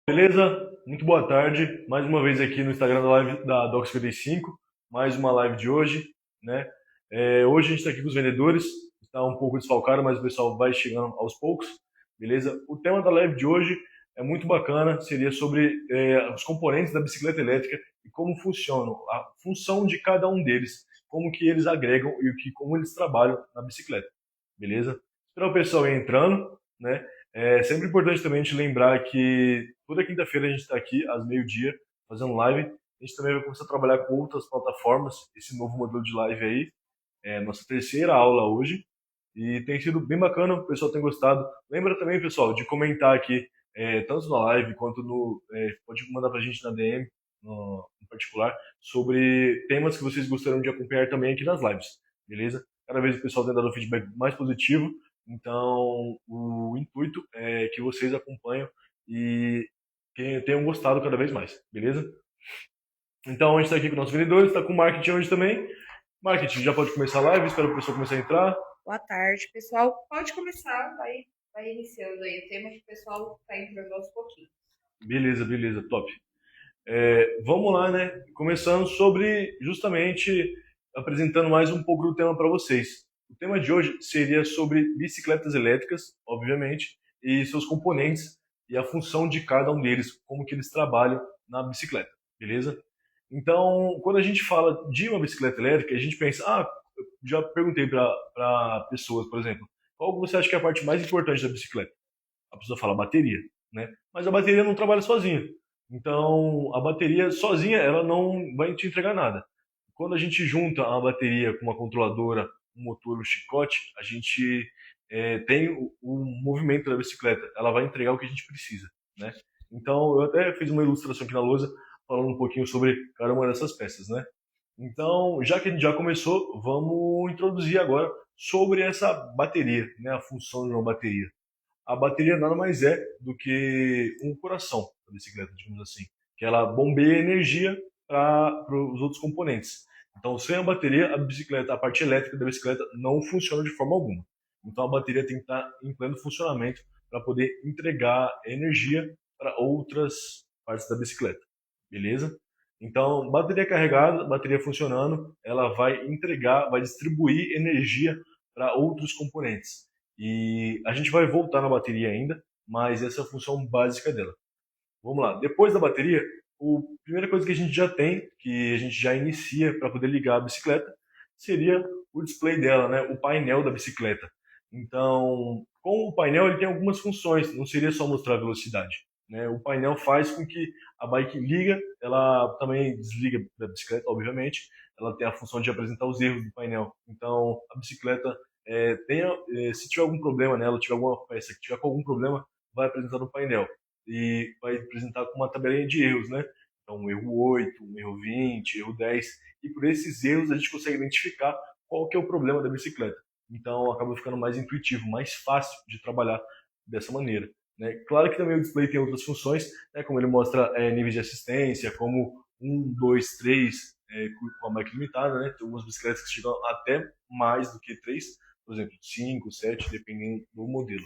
Beleza? Muito boa tarde. Mais uma vez aqui no Instagram da live da Doc 55, mais uma live de hoje, né? Hoje a gente está aqui com os vendedores, está um pouco desfalcado, mas o pessoal vai chegando aos poucos, beleza? O tema da live de hoje é muito bacana, seria sobre os componentes da bicicleta elétrica e como funcionam, a função de cada um deles, como que eles agregam e como eles trabalham na bicicleta, beleza? Esperar o pessoal ir entrando, né? É sempre importante também a gente lembrar que toda quinta-feira a gente está aqui às meio-dia fazendo live. A gente também vai começar a trabalhar com outras plataformas, esse novo modelo de live aí. É a nossa terceira aula hoje e tem sido bem bacana, o pessoal tem gostado. Lembra também, pessoal, de comentar aqui, tanto na live quanto pode mandar pra gente na DM, no particular, sobre temas que vocês gostariam de acompanhar também aqui nas lives, beleza? Cada vez o pessoal tem dado um feedback mais positivo, então o intuito é que vocês acompanham e que tenham gostado cada vez mais, beleza? Então a gente está aqui com nossos vendedores, está com o marketing hoje também. Marketing, já pode começar a live, espero que o pessoal comece a entrar. Boa tarde, pessoal. Pode começar, vai iniciando aí o tema que o pessoal está entrando aos pouquinhos. Beleza, beleza, top. Vamos lá, né? Começando sobre justamente apresentando mais um pouco do tema para vocês. O tema de hoje seria sobre bicicletas elétricas, obviamente, e seus componentes e a função de cada um deles, como que eles trabalham na bicicleta, beleza? Então, quando a gente fala de uma bicicleta elétrica, a gente pensa, eu já perguntei para pessoas, por exemplo, qual você acha que é a parte mais importante da bicicleta? A pessoa fala bateria, né? Mas a bateria não trabalha sozinha. Então, a bateria sozinha, ela não vai te entregar nada. Quando a gente junta a bateria com uma controladora, um motor, um chicote, a gente tem o movimento da bicicleta. Ela vai entregar o que a gente precisa, né? Então, eu até fiz uma ilustração aqui na lousa, falando um pouquinho sobre cada uma dessas peças, né? Então, já que a gente já começou, vamos introduzir agora sobre essa bateria, né? A função de uma bateria. A bateria nada mais é do que um coração da bicicleta, digamos assim, que ela bombeia energia para os outros componentes. Então, sem a bateria, a bicicleta, a parte elétrica da bicicleta não funciona de forma alguma. Então, a bateria tem que estar em pleno funcionamento para poder entregar energia para outras partes da bicicleta. Beleza? Então, bateria carregada, bateria funcionando, ela vai entregar, vai distribuir energia para outros componentes. E a gente vai voltar na bateria ainda, mas essa é a função básica dela. Vamos lá. Depois da bateria, a primeira coisa que a gente já tem, que a gente já inicia para poder ligar a bicicleta, seria o display dela, né? O painel da bicicleta. Então, com o painel ele tem algumas funções, não seria só mostrar a velocidade, né? O painel faz com que a bike liga, ela também desliga da bicicleta, obviamente. Ela tem a função de apresentar os erros do painel. Então, a bicicleta se tiver algum problema nela, tiver alguma peça que tiver com algum problema, vai apresentar no painel e vai apresentar com uma tabelinha de erros, né? Então, um erro 8, um erro 20, erro 10. E por esses erros a gente consegue identificar qual que é o problema da bicicleta. Então, acaba ficando mais intuitivo, mais fácil de trabalhar dessa maneira. Né? Claro que também o display tem outras funções, né? Como ele mostra níveis de assistência, como 1, 2, 3, com a bike limitada. Né? Tem algumas bicicletas que chegam até mais do que 3, por exemplo, 5, 7, dependendo do modelo.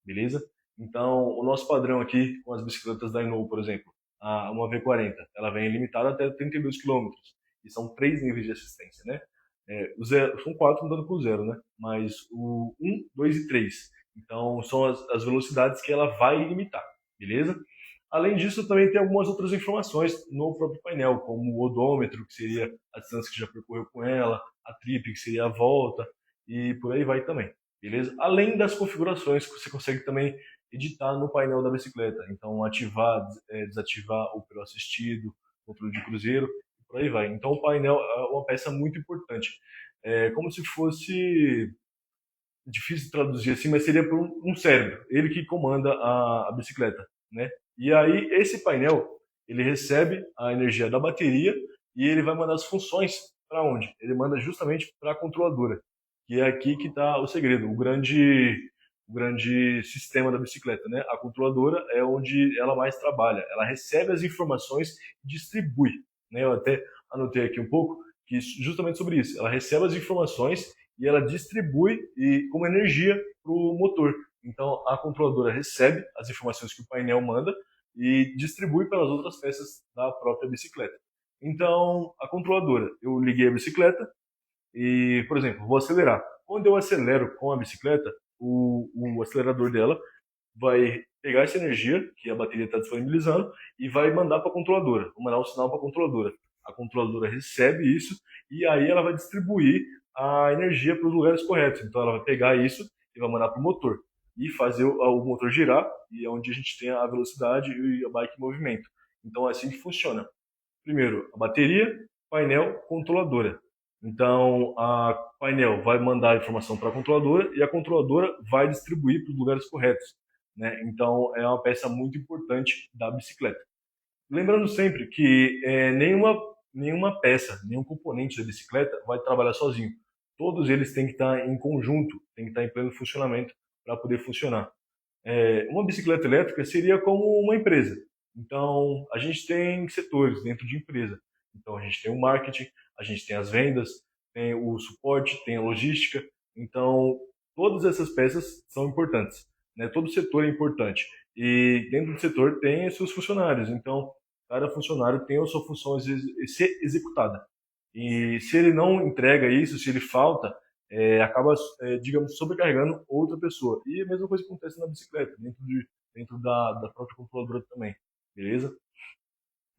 Beleza? Então, o nosso padrão aqui com as bicicletas da Inou, por exemplo, uma V40, ela vem limitada até 32 quilômetros. E são 3 níveis de assistência, né? São 4 mudando com o zero, né? Mas o 1, 2 e 3. Então, são as velocidades que ela vai limitar, beleza? Além disso, também tem algumas outras informações no próprio painel, como o odômetro, que seria a distância que já percorreu com ela, a trip, que seria a volta, e por aí vai também, beleza? Além das configurações que você consegue também editar no painel da bicicleta. Então, ativar, desativar o pneu assistido, controle de cruzeiro, e por aí vai. Então, o painel é uma peça muito importante. É como se fosse difícil de traduzir assim, mas seria para um cérebro, ele que comanda a bicicleta, né? E aí esse painel, ele recebe a energia da bateria e ele vai mandar as funções para onde? Ele manda justamente para a controladora, que é aqui que está o segredo, o grande sistema da bicicleta, né? A controladora é onde ela mais trabalha, ela recebe as informações e distribui, né? Eu até anotei aqui um pouco que justamente sobre isso, ela recebe as informações e ela distribui como energia para o motor. Então a controladora recebe as informações que o painel manda e distribui pelas outras peças da própria bicicleta. Então, a controladora, eu liguei a bicicleta e, por exemplo, vou acelerar. Quando eu acelero com a bicicleta, o acelerador dela vai pegar essa energia que a bateria está disponibilizando e vai mandar para a controladora, vai mandar um sinal para a controladora. A controladora recebe isso e aí ela vai distribuir a energia para os lugares corretos. Então ela vai pegar isso e vai mandar para o motor e fazer o motor girar, e é onde a gente tem a velocidade e a bike em movimento. Então é assim que funciona. Primeiro, a bateria, painel, controladora. Então, a painel vai mandar a informação para a controladora e a controladora vai distribuir para os lugares corretos, né? Então, é uma peça muito importante da bicicleta. Lembrando sempre que nenhuma peça, nenhum componente da bicicleta vai trabalhar sozinho. Todos eles têm que estar em conjunto, têm que estar em pleno funcionamento para poder funcionar. Uma bicicleta elétrica seria como uma empresa. Então, a gente tem setores dentro de empresa. Então, a gente tem o marketing, a gente tem as vendas, tem o suporte, tem a logística. Então, todas essas peças são importantes, né? Todo setor é importante. E dentro do setor tem os seus funcionários. Então, cada funcionário tem a sua função a ser executada. E se ele não entrega isso, se ele falta, acaba, digamos, sobrecarregando outra pessoa. E a mesma coisa acontece na bicicleta, dentro da própria controladora também, beleza?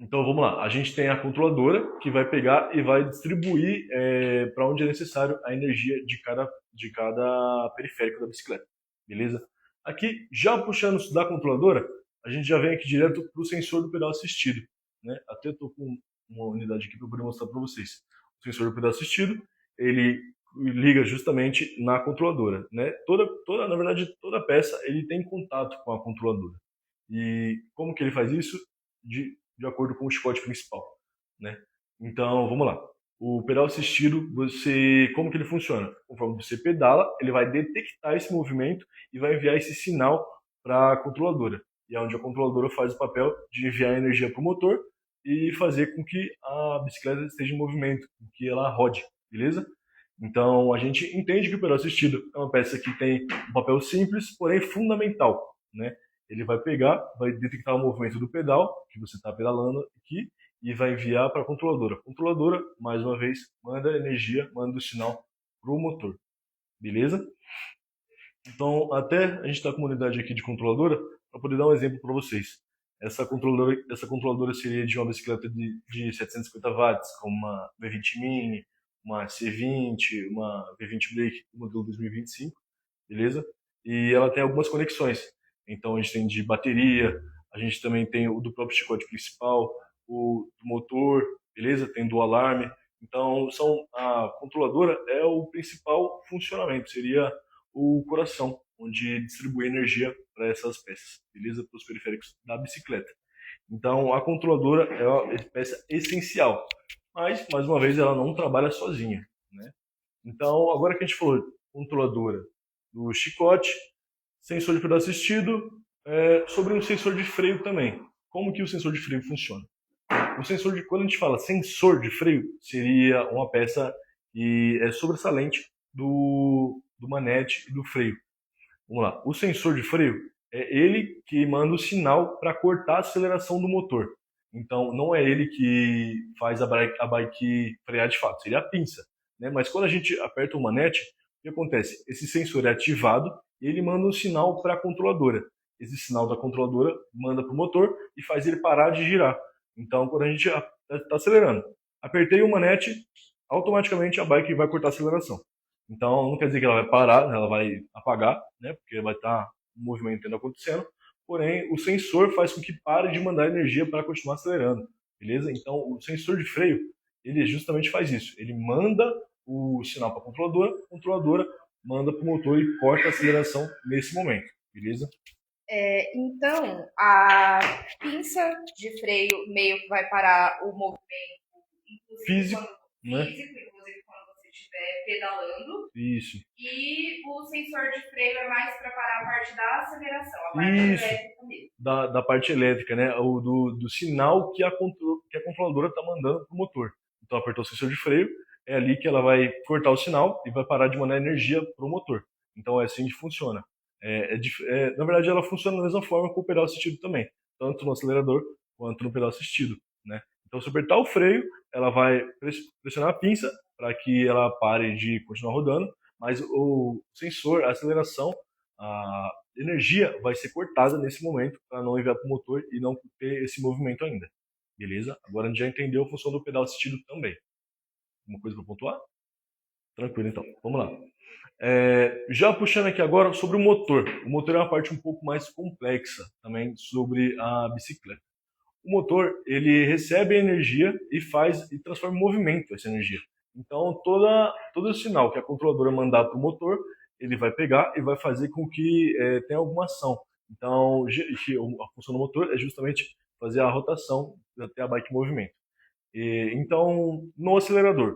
Então vamos lá, a gente tem a controladora que vai pegar e vai distribuir para onde é necessário a energia de cada periférico da bicicleta, beleza? Aqui, já puxando da controladora, a gente já vem aqui direto para o sensor do pedal assistido, né? Até estou com uma unidade aqui para poder mostrar para vocês. O sensor do pedal assistido, ele liga justamente na controladora, né? Na verdade, toda peça ele tem contato com a controladora. E como que ele faz isso? De acordo com o chicote principal, né? Então, vamos lá. O pedal assistido, como que ele funciona? Conforme você pedala, ele vai detectar esse movimento e vai enviar esse sinal para a controladora. E é onde a controladora faz o papel de enviar energia para o motor e fazer com que a bicicleta esteja em movimento, com que ela rode, beleza? Então, a gente entende que o pedal assistido é uma peça que tem um papel simples, porém fundamental, né? Ele vai pegar, vai detectar o movimento do pedal que você está pedalando aqui e vai enviar para a controladora. A controladora, mais uma vez, manda energia, manda o sinal para o motor, beleza? Então, até a gente está com uma unidade aqui de controladora para poder dar um exemplo para vocês. Essa controladora seria de uma bicicleta de 750 watts, como uma V20 Mini, uma C20, uma V20 Break do modelo 2025, beleza? E ela tem algumas conexões. Então a gente tem de bateria, a gente também tem o do próprio chicote principal, o do motor, beleza? Tem do alarme. Então a controladora é o principal funcionamento, seria o coração, onde distribui energia para essas peças, beleza? Para os periféricos da bicicleta. Então a controladora é uma peça essencial, mas mais uma vez ela não trabalha sozinha, né? Então agora que a gente falou controladora do chicote, sensor de pedal assistido, sobre um sensor de freio também. Como que o sensor de freio funciona? Quando a gente fala sensor de freio, seria uma peça que é sobressalente do manete e do freio. Vamos lá. O sensor de freio é ele que manda o sinal para cortar a aceleração do motor. Então, não é ele que faz a bike frear de fato, seria a pinça, né? Mas quando a gente aperta o manete, o que acontece? Esse sensor é ativado e ele manda um sinal para a controladora. Esse sinal da controladora manda para o motor e faz ele parar de girar. Então, quando a gente está acelerando, apertei o manete, automaticamente a bike vai cortar a aceleração. Então, não quer dizer que ela vai parar, ela vai apagar, né? Porque vai estar um movimento ainda acontecendo. Porém, o sensor faz com que pare de mandar energia para continuar acelerando, beleza? Então, o sensor de freio, ele justamente faz isso. Ele manda o sinal para a controladora manda para o motor e corta a aceleração nesse momento, beleza? Então, a pinça de freio meio que vai parar o movimento, inclusive físico, né? Inclusive quando você estiver pedalando. Isso. E o sensor de freio é mais para parar a parte da aceleração, a parte Isso. elétrica mesmo. Da parte elétrica, né? Do sinal que a controladora está mandando para o motor. Então, apertou o sensor de freio, é ali que ela vai cortar o sinal e vai parar de mandar energia para o motor. Então, é assim que funciona. Na verdade, ela funciona da mesma forma com o pedal assistido também, tanto no acelerador quanto no pedal assistido, né? Então, se eu apertar o freio, ela vai pressionar a pinça para que ela pare de continuar rodando, mas o sensor, a aceleração, a energia vai ser cortada nesse momento para não enviar para o motor e não ter esse movimento ainda. Beleza? Agora a gente já entendeu a função do pedal assistido também. Uma coisa para pontuar? Tranquilo, então. Vamos lá. Já puxando aqui agora sobre o motor. O motor é uma parte um pouco mais complexa também sobre a bicicleta. O motor, ele recebe a energia e transforma em movimento essa energia. Então, todo o sinal que a controladora mandar para o motor, ele vai pegar e vai fazer com que tenha alguma ação. Então, a função do motor é justamente fazer a rotação até a bike em movimento. Então, no acelerador,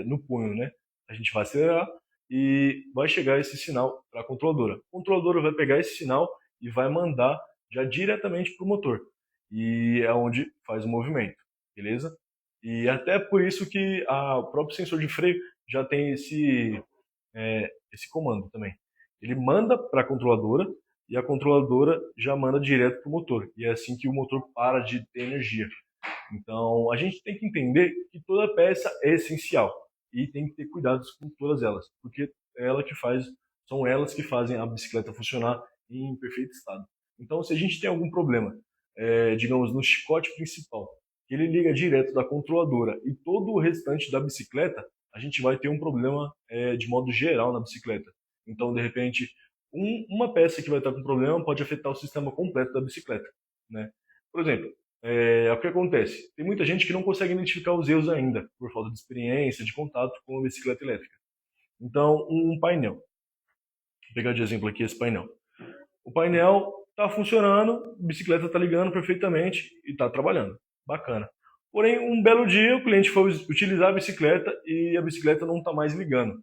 no punho, né, a gente vai acelerar e vai chegar esse sinal para a controladora. A controladora vai pegar esse sinal e vai mandar já diretamente para o motor. E é onde faz o movimento, beleza? E até por isso que o próprio sensor de freio já tem esse comando também. Ele manda para a controladora e a controladora já manda direto para o motor. E é assim que o motor para de ter energia. Então, a gente tem que entender que toda peça é essencial e tem que ter cuidados com todas elas, porque são elas que fazem a bicicleta funcionar em perfeito estado. Então, se a gente tem algum problema, digamos, no chicote principal, que ele liga direto da controladora e todo o restante da bicicleta, a gente vai ter um problema de modo geral na bicicleta. Então, de repente, uma peça que vai estar com problema pode afetar o sistema completo da bicicleta, né? Por exemplo, o que acontece? Tem muita gente que não consegue identificar os erros ainda, por falta de experiência, de contato com a bicicleta elétrica. Então, um painel. Vou pegar de exemplo aqui esse painel. O painel está funcionando, a bicicleta está ligando perfeitamente e está trabalhando. Bacana. Porém, um belo dia, o cliente foi utilizar a bicicleta e a bicicleta não está mais ligando.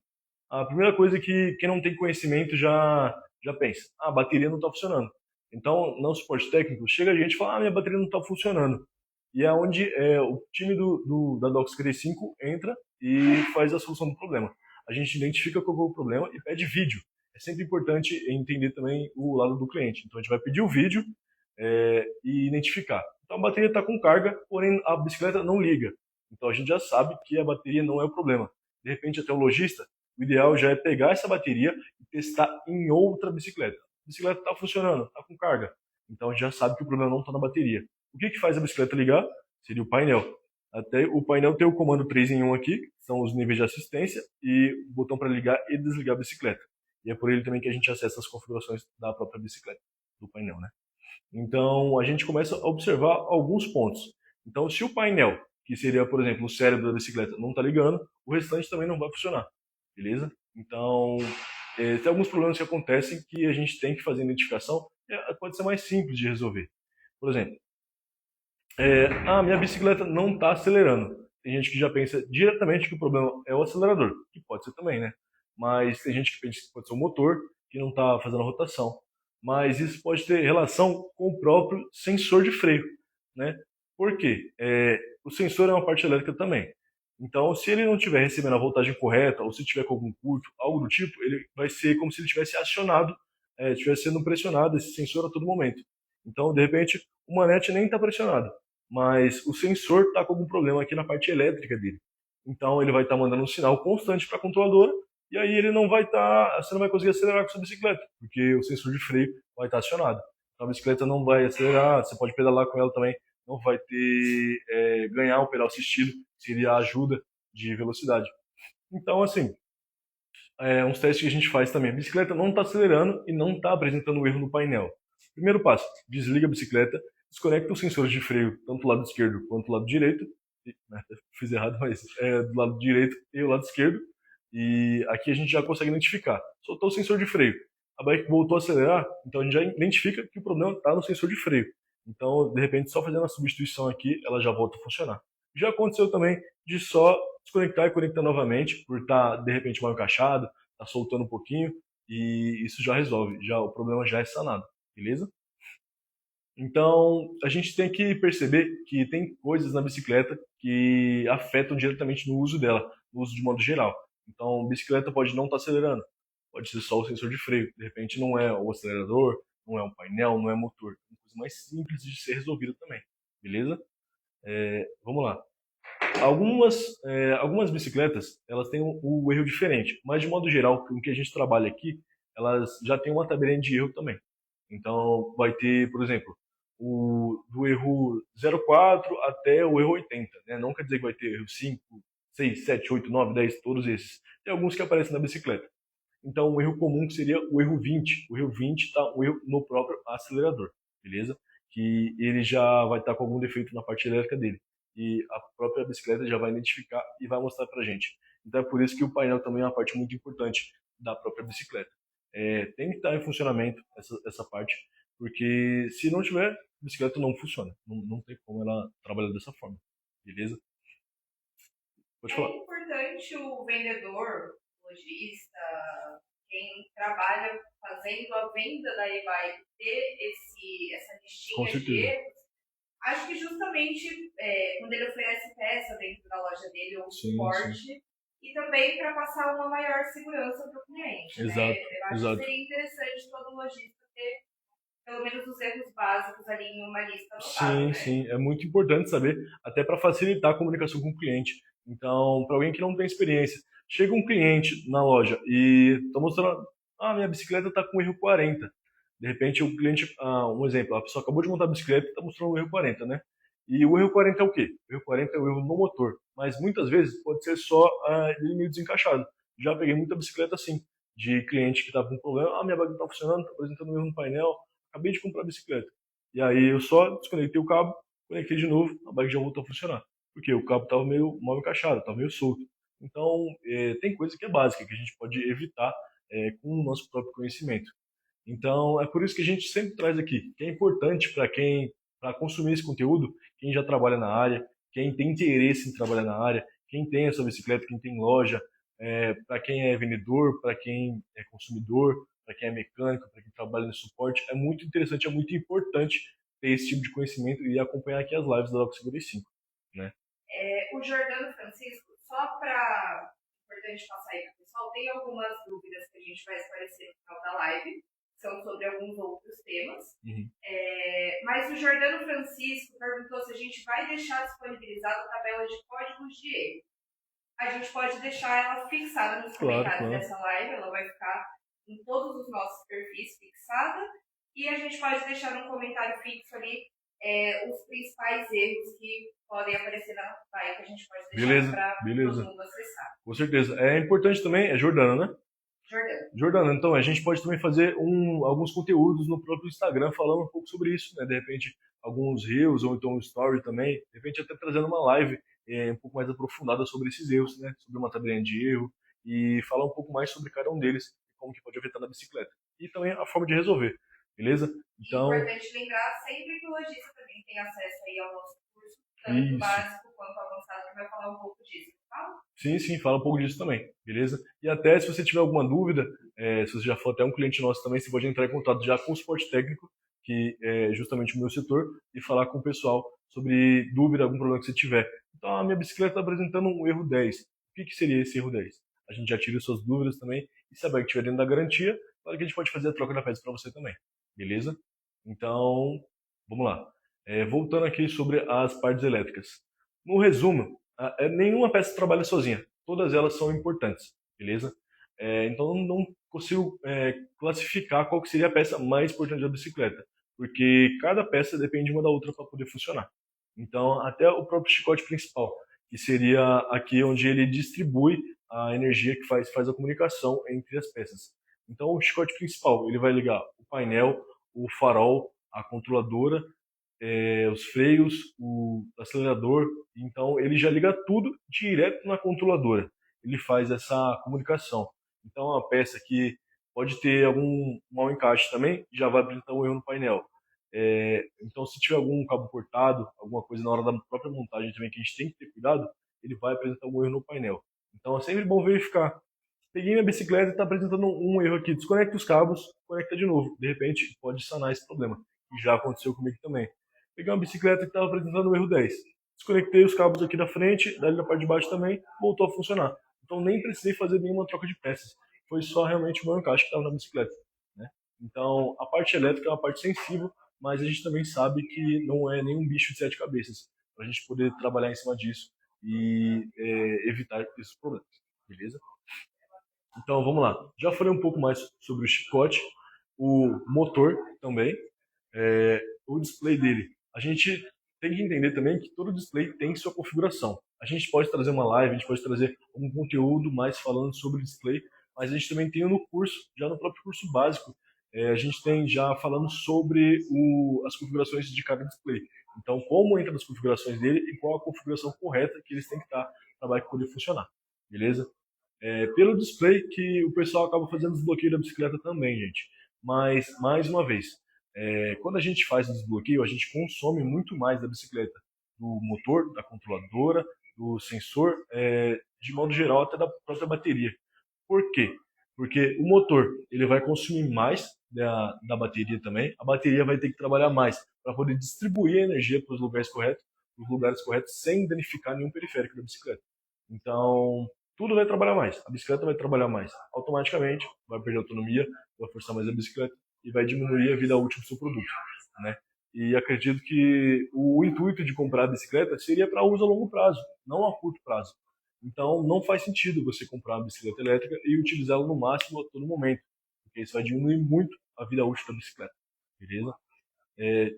A primeira coisa que quem não tem conhecimento já pensa, a bateria não está funcionando. Então, no suporte técnico, chega a gente e fala, minha bateria não está funcionando. E é onde o time da Docs 45 entra e faz a solução do problema. A gente identifica qual é o problema e pede vídeo. É sempre importante entender também o lado do cliente. Então, a gente vai pedir o vídeo e identificar. Então, a bateria está com carga, porém a bicicleta não liga. Então, a gente já sabe que a bateria não é o problema. De repente, até o lojista, o ideal já é pegar essa bateria e testar em outra bicicleta. A bicicleta está funcionando, está com carga. Então a gente já sabe que o problema não está na bateria. O que faz a bicicleta ligar? Seria o painel. Até o painel tem o comando 3 em 1 aqui, que são os níveis de assistência, e o botão para ligar e desligar a bicicleta. E é por ele também que a gente acessa as configurações da própria bicicleta, do painel, né? Então a gente começa a observar alguns pontos. Então se o painel, que seria, por exemplo, o cérebro da bicicleta, não está ligando, o restante também não vai funcionar. Beleza? Então, tem alguns problemas que acontecem que a gente tem que fazer identificação. Pode ser mais simples de resolver. Por exemplo, minha bicicleta não está acelerando. Tem gente que já pensa diretamente que o problema é o acelerador, que pode ser também, né? Mas tem gente que pensa que pode ser o motor, que não está fazendo a rotação. Mas isso pode ter relação com o próprio sensor de freio, né? Por quê? O sensor é uma parte elétrica também. Então, se ele não estiver recebendo a voltagem correta, ou se tiver com algum curto, algo do tipo, ele vai ser como se ele tivesse acionado, estivesse sendo pressionado esse sensor a todo momento. Então, de repente, o manete nem está pressionado, mas o sensor está com algum problema aqui na parte elétrica dele. Então, ele vai estar mandando um sinal constante para a controladora, e aí ele não vai você não vai conseguir acelerar com a sua bicicleta, porque o sensor de freio vai estar acionado. Então, a bicicleta não vai acelerar, você pode pedalar com ela também, não vai ter ganhar um pedal assistido, seria a ajuda de velocidade. Então, assim, uns testes que a gente faz também. A bicicleta não está acelerando e não está apresentando erro no painel. Primeiro passo, desliga a bicicleta, desconecta os sensores de freio, tanto do lado esquerdo quanto do lado direito. Fiz errado, mas do lado direito e o lado esquerdo. E aqui a gente já consegue identificar. Soltou o sensor de freio. A bike voltou a acelerar, então a gente já identifica que o problema está no sensor de freio. Então, de repente, só fazendo a substituição aqui, ela já volta a funcionar. Já aconteceu também de só desconectar e conectar novamente, por estar, de repente, mal encaixado, tá soltando um pouquinho, e isso já resolve, o problema já é sanado, beleza? Então, a gente tem que perceber que tem coisas na bicicleta que afetam diretamente no uso dela, no uso de modo geral. Então, a bicicleta pode não estar acelerando, pode ser só o sensor de freio. De repente não é o acelerador, não é um painel, não é motor. É uma coisa mais simples de ser resolvida também, beleza? Vamos lá. Algumas bicicletas, elas têm um erro diferente, mas de modo geral, com o que a gente trabalha aqui, elas já têm uma tabelinha de erro também. Então, vai ter, por exemplo, do erro 04 até o erro 80, né? Não quer dizer que vai ter erro 5, 6, 7, 8, 9, 10, todos esses. Tem alguns que aparecem na bicicleta. Então, o erro comum seria o erro 20. O erro 20 está um erro no próprio acelerador, beleza? Que ele já vai estar com algum defeito na parte elétrica dele. E a própria bicicleta já vai identificar e vai mostrar para a gente. Então, é por isso que o painel também é uma parte muito importante da própria bicicleta. Tem que estar em funcionamento essa parte, porque se não tiver, a bicicleta não funciona. Não tem como ela trabalhar dessa forma, beleza? Pode falar. É importante o vendedor, o lojista, quem trabalha fazendo a venda da e-bike ter essa Com listinha de certeza. erros. Acho que justamente quando ele oferece peça dentro da loja dele ou Sim, suporte, e também para passar uma maior segurança para o cliente. Exato, Né? Eu acho exato. que seria interessante todo lojista ter pelo menos os erros básicos ali em uma lista anotada, Sim, né? sim, é muito importante saber, até para facilitar a comunicação com o cliente. Então, para alguém que não tem experiência, chega um cliente na loja e está mostrando, minha bicicleta está com erro 40. De repente, o cliente, um exemplo, a pessoa acabou de montar a bicicleta e está mostrando o erro 40, né? E o erro 40 é o quê? O erro 40 é o erro no motor, mas muitas vezes pode ser só ele meio desencaixado. Já peguei muita bicicleta assim, de cliente que estava com problema, minha bike não está funcionando, está apresentando um erro no painel, acabei de comprar a bicicleta. E aí eu só desconectei o cabo, conectei de novo, a bike já voltou a funcionar. Porque o cabo estava meio mal encaixado, estava meio solto. Então, tem coisa que é básica, que a gente pode evitar com o nosso próprio conhecimento. Então, é por isso que a gente sempre traz aqui, que é importante para consumir esse conteúdo, quem já trabalha na área, quem tem interesse em trabalhar na área, quem tem a sua bicicleta, quem tem loja, para quem é vendedor, para quem é consumidor, para quem é mecânico, para quem trabalha no suporte, é muito interessante, é muito importante ter esse tipo de conhecimento e acompanhar aqui as lives da Doc 55, né? O Jordano Francisco, só para importante passar aí para o pessoal, tem algumas dúvidas que a gente vai esclarecer no final da live, que são sobre alguns outros temas. Uhum. Mas o Jordano Francisco perguntou se a gente vai deixar disponibilizada a tabela de códigos de erro. A gente pode deixar ela fixada nos comentários dessa live, ela vai ficar em todos os nossos perfis fixada, e a gente pode deixar no comentário fixo ali os principais erros que podem aparecer na live, que a gente pode deixar para todo mundo acessar. Com certeza. É importante também, é Jordano, né? Jordano, então a gente pode também fazer alguns conteúdos no próprio Instagram falando um pouco sobre isso, né? De repente, alguns reels ou então um story também, de repente até trazendo uma live um pouco mais aprofundada sobre esses erros, né? Sobre uma tabelinha de erro e falar um pouco mais sobre cada um deles, como que pode afetar na bicicleta. E também a forma de resolver, beleza? Então, importante lembrar sempre que o lojista também tem acesso aí ao nosso curso, tanto básico quanto avançado, que vai falar um pouco disso, tá? Sim, fala um pouco disso também, beleza? E até se você tiver alguma dúvida, se você já for até um cliente nosso também, você pode entrar em contato já com o suporte técnico, que é justamente o meu setor, e falar com o pessoal sobre dúvida, algum problema que você tiver. Então, a minha bicicleta está apresentando um erro 10. O que seria esse erro 10? A gente já tira suas dúvidas também, e se a bike estiver dentro da garantia, claro que a gente pode fazer a troca da peça para você também, beleza? Então, vamos lá. Voltando aqui sobre as partes elétricas. No resumo, nenhuma peça trabalha sozinha. Todas elas são importantes, beleza? Então não consigo classificar qual que seria a peça mais importante da bicicleta, porque cada peça depende uma da outra para poder funcionar. Então até o próprio chicote principal, que seria aqui onde ele distribui a energia que faz a comunicação entre as peças. Então o chicote principal ele vai ligar o painel, o farol, a controladora, os freios, o acelerador. Então ele já liga tudo direto na controladora. Ele faz essa comunicação. Então é uma peça que pode ter algum mau encaixe também, já vai apresentar um erro no painel. Então se tiver algum cabo cortado, alguma coisa na hora da própria montagem também que a gente tem que ter cuidado, ele vai apresentar um erro no painel. Então é sempre bom verificar. Peguei minha bicicleta e está apresentando um erro aqui. Desconecta os cabos, conecta de novo. De repente pode sanar esse problema. E já aconteceu comigo também. Peguei uma bicicleta que estava apresentando o erro 10. Desconectei os cabos aqui da frente, dali da parte de baixo também, voltou a funcionar. Então nem precisei fazer nenhuma troca de peças. foi só realmente o meu encaixe que estava na bicicleta, né? Então, a parte elétrica é uma parte sensível, mas a gente também sabe que não é nenhum bicho de sete cabeças, para a gente poder trabalhar em cima disso e evitar esses problemas, beleza? Então, vamos lá. Já falei um pouco mais sobre o chicote, o motor também, o display dele. A gente tem que entender também que todo display tem sua configuração. A gente pode trazer uma live, a gente pode trazer um conteúdo mais falando sobre display, mas a gente também tem no curso, já no próprio curso básico, a gente tem já falando sobre as configurações de cada display. Então, como entra nas configurações dele e qual a configuração correta que eles têm que estar para poder funcionar. Beleza? Pelo display que o pessoal acaba fazendo desbloqueio da bicicleta também, gente. Mas, mais uma vez, quando a gente faz o desbloqueio, a gente consome muito mais da bicicleta, do motor, da controladora, do sensor, de modo geral, até da própria bateria. Por quê? Porque o motor ele vai consumir mais da bateria também, a bateria vai ter que trabalhar mais para poder distribuir a energia para os lugares corretos, sem danificar nenhum periférico da bicicleta. Então, tudo vai trabalhar mais. A bicicleta vai trabalhar mais. Automaticamente, vai perder autonomia, vai forçar mais a bicicleta e vai diminuir a vida útil do seu produto, né? E acredito que o intuito de comprar a bicicleta seria para uso a longo prazo, não a curto prazo. Então, não faz sentido você comprar uma bicicleta elétrica e utilizá-la no máximo a todo momento, porque isso vai diminuir muito a vida útil da bicicleta, beleza?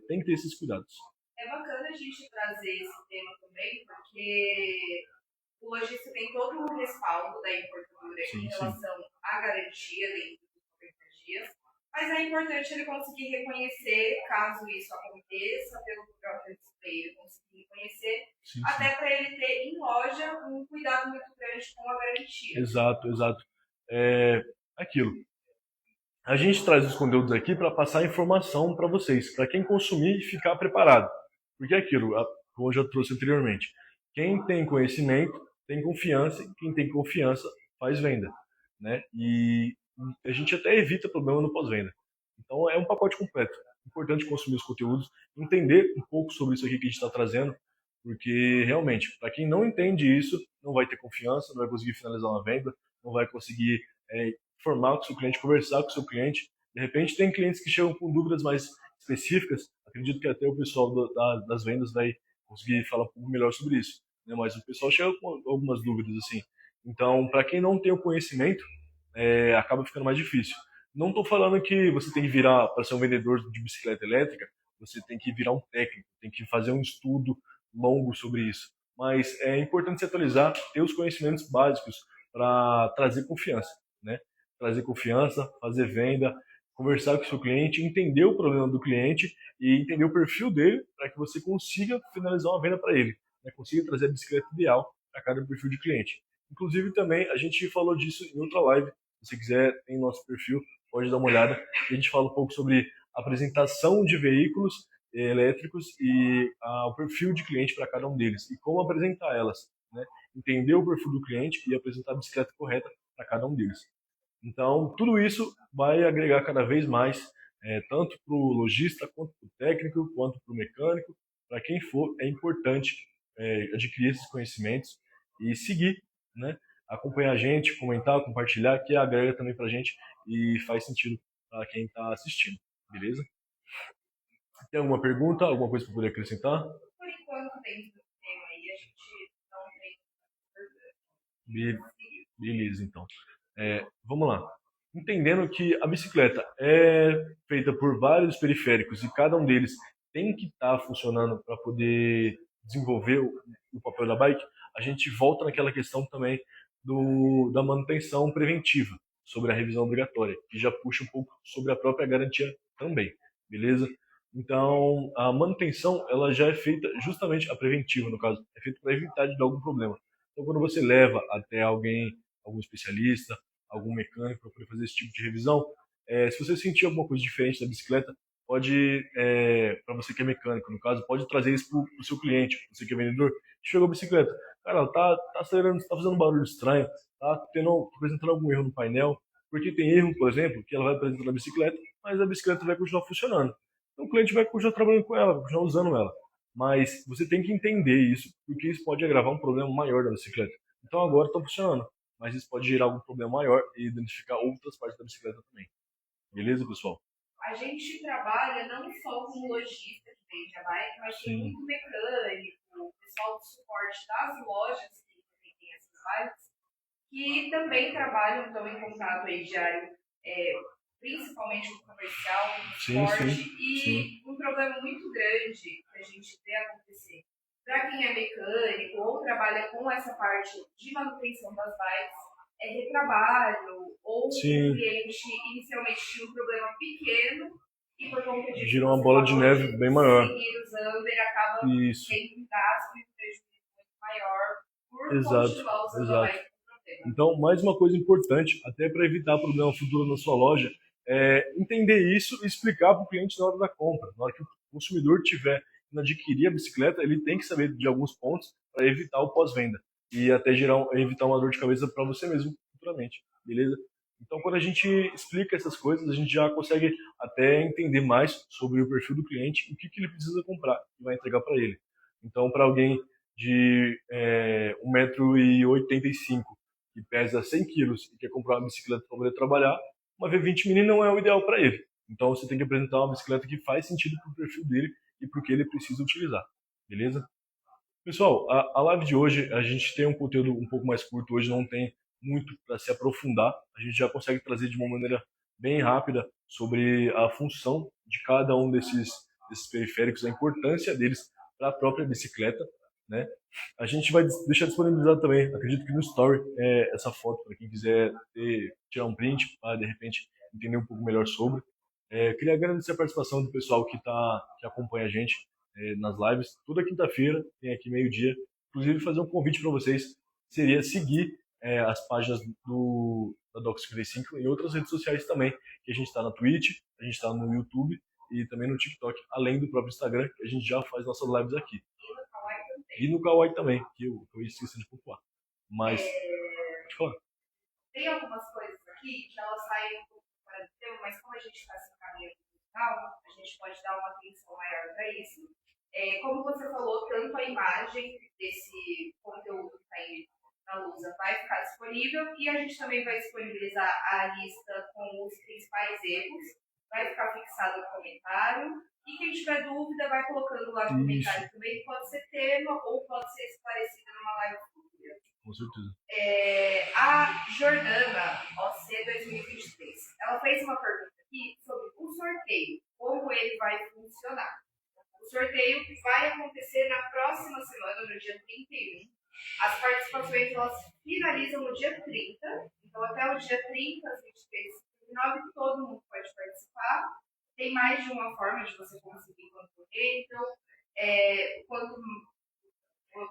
Tem que ter esses cuidados. É bacana a gente trazer esse tema também, porque o lojista tem todo o respaldo da importadora em relação à garantia dentro dos 90 dias, mas é importante ele conseguir reconhecer, caso isso aconteça, pelo próprio display, ele conseguir reconhecer, até para ele ter em loja um cuidado muito grande com a garantia. Exato, exato. Aquilo. A gente traz os conteúdos aqui para passar informação para vocês, para quem consumir e ficar preparado. Porque é aquilo, como eu já trouxe anteriormente, quem tem conhecimento tem confiança, e quem tem confiança faz venda, né? E a gente até evita problema no pós-venda. Então é um pacote completo. Importante consumir os conteúdos, entender um pouco sobre isso aqui que a gente está trazendo, porque realmente, para quem não entende isso, não vai ter confiança, não vai conseguir finalizar uma venda, não vai conseguir formar com o seu cliente, conversar com o seu cliente. De repente, tem clientes que chegam com dúvidas mais específicas. Acredito que até o pessoal das vendas vai conseguir falar um pouco melhor sobre isso, né? Mas o pessoal chega com algumas dúvidas assim. Então, para quem não tem o conhecimento, acaba ficando mais difícil. Não estou falando que você tem que virar para ser um vendedor de bicicleta elétrica, você tem que virar um técnico, tem que fazer um estudo longo sobre isso. Mas é importante se atualizar, ter os conhecimentos básicos para trazer confiança, né? Trazer confiança, fazer venda, conversar com o seu cliente, entender o problema do cliente e entender o perfil dele para que você consiga finalizar uma venda para ele, né? Consiga trazer a bicicleta ideal para cada perfil de cliente. Inclusive também a gente falou disso em outra live. Se você quiser, tem nosso perfil, pode dar uma olhada. A gente fala um pouco sobre apresentação de veículos elétricos e o perfil de cliente para cada um deles e como apresentar elas, né? Entender o perfil do cliente e apresentar a bicicleta correta para cada um deles. Então, tudo isso vai agregar cada vez mais, tanto para o lojista, quanto para o técnico, quanto para o mecânico, para quem for, é importante adquirir esses conhecimentos e seguir, né? Acompanhar a gente, comentar, compartilhar, que agrega também para a gente e faz sentido para quem está assistindo, beleza? Tem alguma pergunta, alguma coisa para poder acrescentar? Por enquanto, dentro do tema aí, a gente não tem. Beleza, então. Vamos lá. Entendendo que a bicicleta é feita por vários periféricos e cada um deles tem que estar funcionando para poder desenvolver o papel da bike, a gente volta naquela questão também da manutenção preventiva, sobre a revisão obrigatória, que já puxa um pouco sobre a própria garantia também, beleza? Então, a manutenção ela já é feita justamente, a preventiva no caso, é feita para evitar de dar algum problema. Então, quando você leva até algum especialista, algum mecânico para poder fazer esse tipo de revisão, se você sentir alguma coisa diferente da bicicleta, pode, para você que é mecânico, no caso, pode trazer isso para o seu cliente, você que é vendedor, chegou a bicicleta, cara, ela tá acelerando, tá fazendo um barulho estranho, tá apresentando algum erro no painel, porque tem erro, por exemplo, que ela vai apresentar na bicicleta, mas a bicicleta vai continuar funcionando. Então o cliente vai continuar trabalhando com ela, vai continuar usando ela. Mas você tem que entender isso, porque isso pode agravar um problema maior da bicicleta. Então agora está funcionando. mas isso pode gerar algum problema maior e danificar outras partes da bicicleta também. Beleza, pessoal? A gente trabalha não só com lojista que vende a bike, mas tem muito mecânico, o pessoal do suporte das lojas que vendem essas bikes, que também trabalham, estão em contato aí diário, principalmente com comercial, com suporte, e um problema muito grande que a gente vê acontecer. Para quem é mecânico ou trabalha com essa parte de manutenção das bikes, é retrabalho, ou o cliente inicialmente tinha um problema pequeno e por conta disso gira uma bola de neve bem maior. Seguir usando, ele acaba tendo um gasto e um prejuízo muito maior por continuar usando a bike com problema. Então, mais uma coisa importante, até para evitar problema futuro na sua loja, é entender isso e explicar para o cliente na hora da compra. Na hora que o consumidor tiver que adquirir a bicicleta, ele tem que saber de alguns pontos para evitar o pós-venda e até evitar uma dor de cabeça para você mesmo futuramente, beleza? Então, quando a gente explica essas coisas, a gente já consegue até entender mais sobre o perfil do cliente, o que ele precisa comprar e vai entregar para ele. Então, para alguém de 1,85 m, que pesa 100 kg e quer comprar uma bicicleta para poder trabalhar, uma V20 Mini não é o ideal para ele. Então, você tem que apresentar uma bicicleta que faz sentido para o perfil dele e para o que ele precisa utilizar, beleza? Pessoal, a live de hoje, a gente tem um conteúdo um pouco mais curto, hoje não tem muito para se aprofundar, a gente já consegue trazer de uma maneira bem rápida sobre a função de cada um desses periféricos, a importância deles para a própria bicicleta, né? A gente vai deixar disponibilizado também, acredito que no Story, essa foto para quem quiser tirar um print, para de repente entender um pouco melhor sobre. Queria agradecer a participação do pessoal que acompanha a gente nas lives. Toda quinta-feira, tem aqui meio-dia. Inclusive, fazer um convite para vocês seria seguir as páginas da Doc 55 e outras redes sociais também, que a gente está na Twitch, a gente está no YouTube e também no TikTok, além do próprio Instagram, que a gente já faz nossas lives aqui. E no Kawaii também, que eu esqueci de pontuar. Mas, pode falar. Tem algumas coisas aqui que elas saem um pouco fora do tema, mas como a gente está se encaminhando no final, a gente pode dar uma atenção maior para isso. Como você falou, tanto a imagem desse conteúdo que está aí na Lusa vai ficar disponível e a gente também vai disponibilizar a lista com os principais erros, vai ficar fixado no comentário e quem tiver dúvida vai colocando lá no comentário também, pode ser tema ou pode ser esclarecido numa live futura. Com certeza. A Jordana, OC 2023, ela fez uma pergunta aqui sobre o sorteio, como ele vai funcionar. O sorteio vai acontecer na próxima semana, no dia 31. As participações elas finalizam no dia 30. Então, até o dia 30, às 23h59, todo mundo pode participar. Tem mais de uma forma de você conseguir concorrer. Então, quanto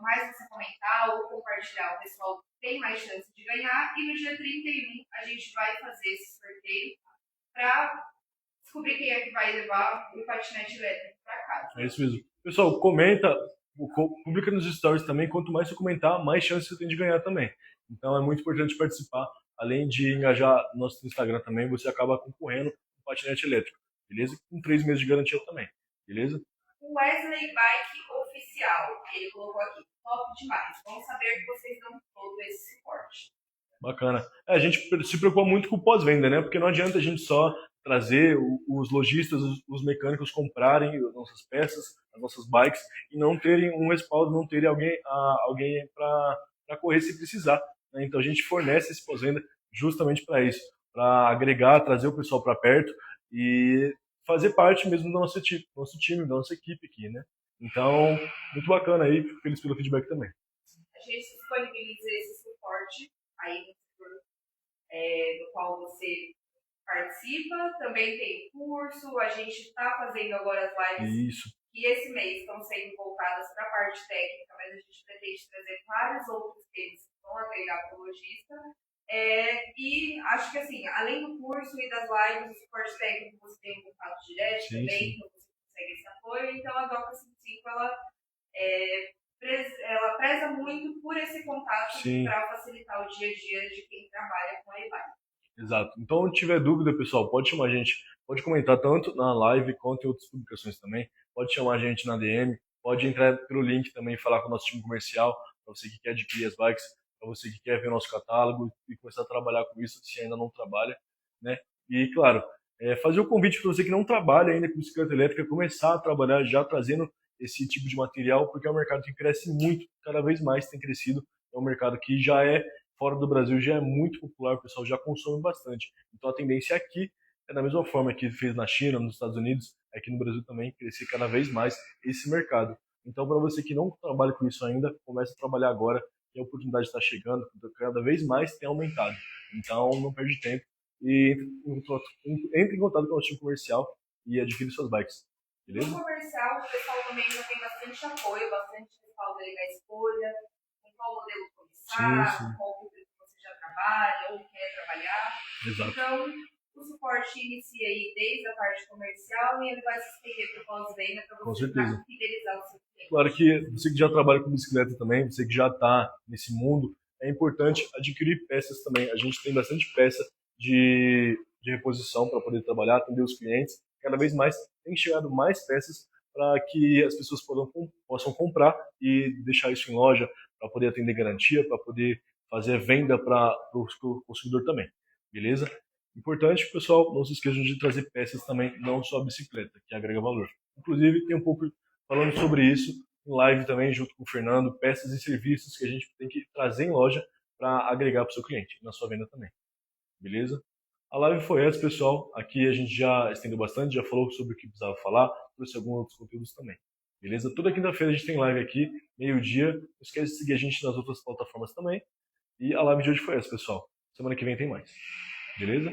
mais você comentar ou compartilhar, o pessoal tem mais chance de ganhar. E no dia 31, a gente vai fazer esse sorteio para descobrir quem é que vai levar o patinete elétrico para casa. É isso mesmo. Pessoal, comenta, publica nos stories também. Quanto mais você comentar, mais chance você tem de ganhar também. Então é muito importante participar. Além de engajar no nosso Instagram também, você acaba concorrendo com o patinete elétrico, beleza? Com 3 meses de garantia também, beleza? O Wesley Bike Oficial, ele colocou aqui, top demais. Vamos saber que vocês dão todo esse suporte. Bacana. A gente se preocupa muito com o pós-venda, né? Porque não adianta a gente só trazer os lojistas, os mecânicos comprarem as nossas peças, as nossas bikes e não terem um respaldo, não terem alguém para correr se precisar, né? Então a gente fornece esse pós-venda justamente para isso, para agregar, trazer o pessoal para perto e fazer parte mesmo do nosso time, da nossa equipe aqui, né? Então, muito bacana aí, fico feliz pelo feedback também. A gente disponibiliza esse suporte aí no setor no qual você participa, também tem curso, a gente está fazendo agora as lives que esse mês estão sendo voltadas para a parte técnica, mas a gente pretende trazer vários outros temas que vão agregar para o lojista. E acho que assim, além do curso e das lives, o suporte técnico você tem um contato direto também, então você consegue esse apoio. Então a Doca 55 ela preza muito por esse contato para facilitar o dia a dia de quem trabalha com a e-bike. Exato. Então, se tiver dúvida, pessoal, pode chamar a gente, pode comentar tanto na live quanto em outras publicações também. Pode chamar a gente na DM, pode entrar pelo link também e falar com o nosso time comercial, para você que quer adquirir as bikes, para para você que quer ver o nosso catálogo e começar a trabalhar com isso, se ainda não trabalha, né? E, claro, fazer o convite para você que não trabalha ainda com bicicleta elétrica, começar a trabalhar já trazendo esse tipo de material, porque é um mercado que cresce muito, cada vez mais tem crescido, é um mercado que já fora do Brasil, já é muito popular, o pessoal já consome bastante. Então a tendência aqui é da mesma forma que fez na China, nos Estados Unidos, aqui no Brasil também, crescer cada vez mais esse mercado. Então, para você que não trabalha com isso ainda, comece a trabalhar agora, que a oportunidade está chegando, cada vez mais tem aumentado. Então, não perde tempo e entre em contato com o nosso time comercial e adquire suas bikes. Beleza? No comercial, o pessoal também já tem bastante apoio, bastante respaldo aí na escolha, com qual modelo começar, com qual público você já trabalha ou quer trabalhar. Exato. Então, o suporte inicia aí desde a parte comercial e ele vai se estender para o pós-venda para você fidelizar o seu cliente. Claro que você que já trabalha com bicicleta também, você que já está nesse mundo, é importante adquirir peças também. A gente tem bastante peça de reposição para poder trabalhar, atender os clientes. Cada vez mais tem chegado mais peças para que as pessoas possam comprar e deixar isso em loja, para poder atender garantia, para poder fazer venda para o consumidor também. Beleza? Importante, pessoal, não se esqueçam de trazer peças também, não só a bicicleta, que agrega valor. Inclusive, tem um pouco falando sobre isso em live também, junto com o Fernando, peças e serviços que a gente tem que trazer em loja para agregar para o seu cliente, na sua venda também. Beleza? A live foi essa, pessoal. Aqui a gente já estendeu bastante, já falou sobre o que precisava falar, trouxe alguns outros conteúdos também. Beleza? Toda quinta-feira a gente tem live aqui, meio-dia. Não esquece de seguir a gente nas outras plataformas também. E a live de hoje foi essa, pessoal. Semana que vem tem mais. Beleza?